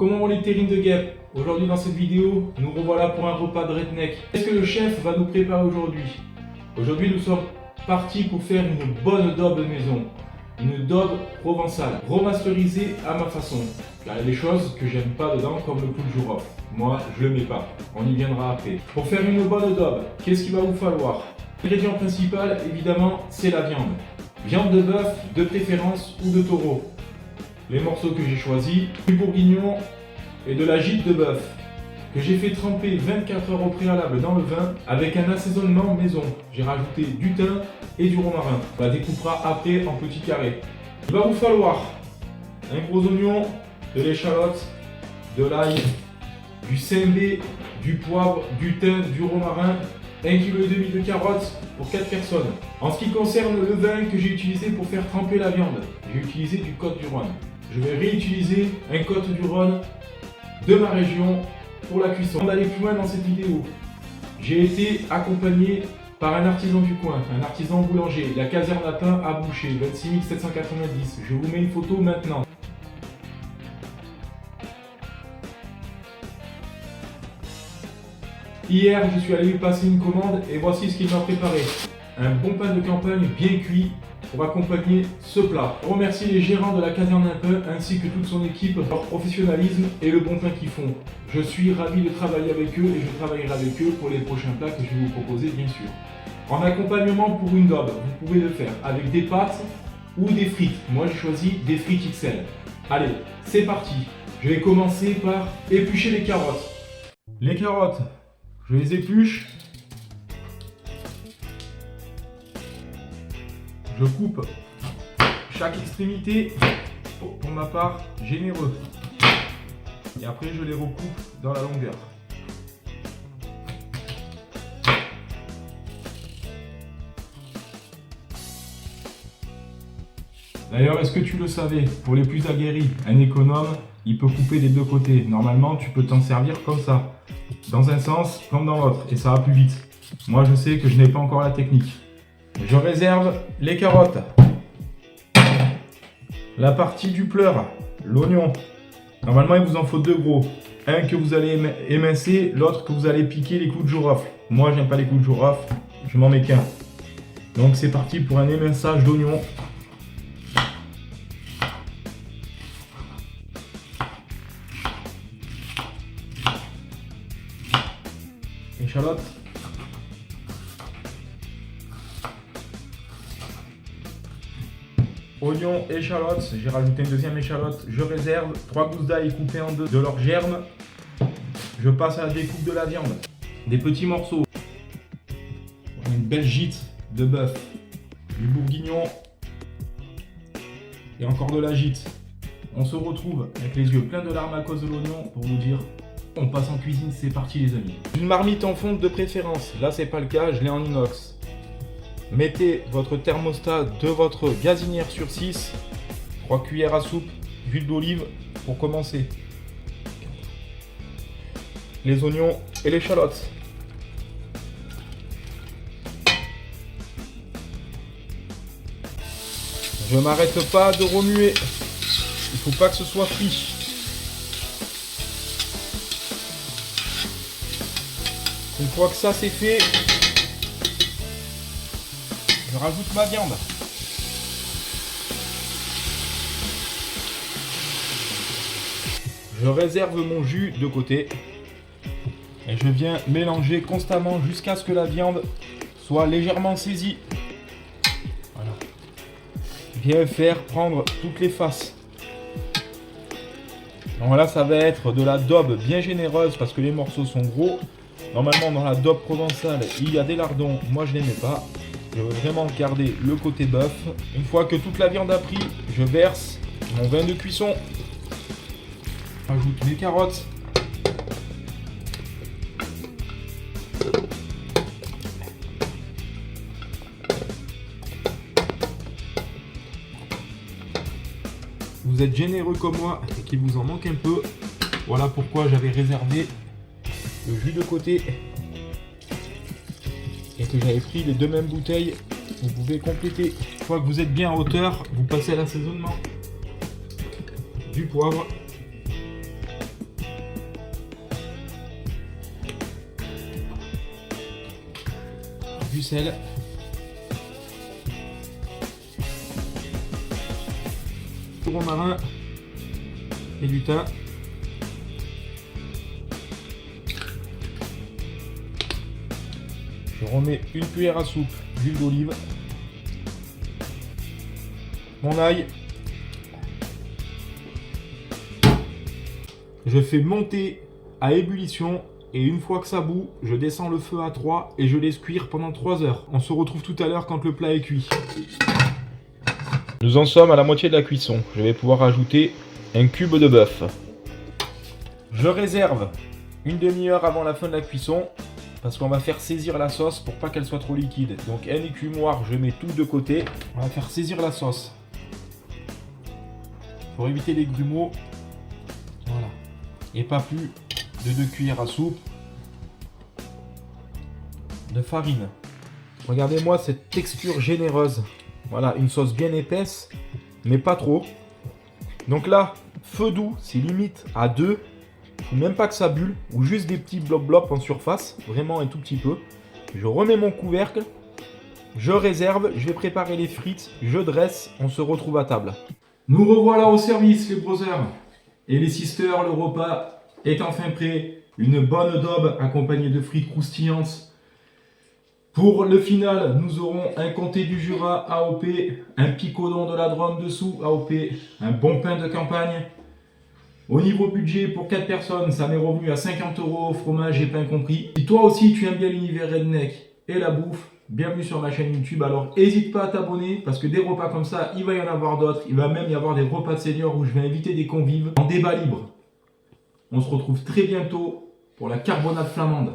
comment vont les terrines de guêpes? Aujourd'hui dans cette vidéo, nous revoilà pour un repas de redneck. Qu'est-ce que le chef va nous préparer aujourd'hui? Aujourd'hui nous sommes partis pour faire une bonne daube de maison. Une daube provençale, remasterisée à ma façon. Car il y a des choses que j'aime pas dedans comme le clou de girofle. Moi je le mets pas, on y viendra après. Pour faire une bonne daube, qu'est-ce qu'il va vous falloir? L'ingrédient principal évidemment c'est la viande. Viande de bœuf, de préférence ou de taureau. Les morceaux que j'ai choisis, du bourguignon et de la gîte de bœuf que j'ai fait tremper 24 heures au préalable dans le vin avec un assaisonnement maison. J'ai rajouté du thym et du romarin. On la découpera après en petits carrés. Il va vous falloir un gros oignon, de l'échalote, de l'ail, du cembé, du poivre, du thym, du romarin, 1,5 kg de carottes pour 4 personnes. En ce qui concerne le vin que j'ai utilisé pour faire tremper la viande, j'ai utilisé du Côtes-du-Rhône. Je vais réutiliser un Côtes-du-Rhône de ma région pour la cuisson. Avant d'aller plus loin dans cette vidéo, j'ai été accompagné par un artisan du coin, un artisan boulanger, la caserne à pain à Boucher, 26 790. Je vous mets une photo maintenant. Hier, je suis allé lui passer une commande et voici ce qu'il m'a préparé. Un bon pain de campagne bien cuit pour accompagner ce plat. Je remercie les gérants de la caserne à pain ainsi que toute son équipe pour leur professionnalisme et le bon pain qu'ils font. Je suis ravi de travailler avec eux et je travaillerai avec eux pour les prochains plats que je vais vous proposer bien sûr. En accompagnement pour une daube, vous pouvez le faire avec des pâtes ou des frites. Moi j'ai choisi des frites XL. Allez, c'est parti. Je vais commencer par éplucher les carottes. Les carottes, je les épluche. Je coupe chaque extrémité, pour ma part, généreux. Et après, je les recoupe dans la longueur. D'ailleurs, est-ce que tu le savais? Pour les plus aguerris, un économe, il peut couper des deux côtés. Normalement, tu peux t'en servir comme ça. Dans un sens comme dans l'autre. Et ça va plus vite. Moi, je sais que je n'ai pas encore la technique. Je réserve les carottes, la partie du pleur, l'oignon. Normalement, il vous en faut deux gros. Un que vous allez émincer, l'autre que vous allez piquer les clous de girofle. Moi, j'aime pas les clous de girofle, je m'en mets qu'un. Donc, c'est parti pour un éminçage d'oignon. Échalote. Oignon, échalote, j'ai rajouté une deuxième échalote, je réserve 3 gousses d'ail coupées en deux de leurs germes. Je passe à la découpe de la viande. Des petits morceaux. Une belle gîte de bœuf, du bourguignon et encore de la gîte. On se retrouve avec les yeux pleins de larmes à cause de l'oignon pour vous dire on passe en cuisine, c'est parti les amis. Une marmite en fonte de préférence, là c'est pas le cas, je l'ai en inox. Mettez votre thermostat de votre gazinière sur 6, 3 cuillères à soupe d'huile d'olive pour commencer. Les oignons et l'échalote. Je m'arrête pas de remuer, il faut pas que ce soit frit. Une fois que ça c'est fait, je rajoute ma viande. Je réserve mon jus de côté. Et je viens mélanger constamment jusqu'à ce que la viande soit légèrement saisie. Voilà. Bien faire prendre toutes les faces. Donc là, ça va être de la daube bien généreuse parce que les morceaux sont gros. Normalement, dans la daube provençale, il y a des lardons. Moi, je ne les mets pas. Je veux vraiment garder le côté bœuf. Une fois que toute la viande a pris, je verse mon vin de cuisson. J'ajoute mes carottes. Vous êtes généreux comme moi et qu'il vous en manque un peu. Voilà pourquoi j'avais réservé le jus de côté. Et que j'avais pris les deux mêmes bouteilles, vous pouvez compléter. Une fois que vous êtes bien en hauteur, vous passez à l'assaisonnement. Du poivre, du sel. Du romarin et du thym. Je remets une cuillère à soupe d'huile d'olive. Mon ail. Je fais monter à ébullition et une fois que ça bout, je descends le feu à 3 et je laisse cuire pendant 3 heures. On se retrouve tout à l'heure quand le plat est cuit. Nous en sommes à la moitié de la cuisson. Je vais pouvoir ajouter un cube de bœuf. Je réserve une demi-heure avant la fin de la cuisson parce qu'on va faire saisir la sauce pour pas qu'elle soit trop liquide. Donc un écumoire, je mets tout de côté. On va faire saisir la sauce. Pour éviter les grumeaux. Voilà. Et pas plus de 2 cuillères à soupe de farine. Regardez-moi cette texture généreuse. Voilà, une sauce bien épaisse, mais pas trop. Donc là, feu doux, c'est limite à 2. Faut même pas que ça bulle, ou juste des petits blops en surface, vraiment un tout petit peu. Je remets mon couvercle, je réserve, je vais préparer les frites, je dresse, on se retrouve à table. Nous revoilà au service, les brothers et les sisters. Le repas est enfin prêt. Une bonne daube accompagnée de frites croustillantes. Pour le final, nous aurons un comté du Jura AOP, un picodon de la Drôme dessous AOP, un bon pain de campagne. Au niveau budget, pour 4 personnes, ça m'est revenu à 50 €, fromage et pain compris. Si toi aussi tu aimes bien l'univers redneck et la bouffe, bienvenue sur ma chaîne YouTube. Alors n'hésite pas à t'abonner parce que des repas comme ça, il va y en avoir d'autres. Il va même y avoir des repas de seniors où je vais inviter des convives en débat libre. On se retrouve très bientôt pour la carbonade flamande.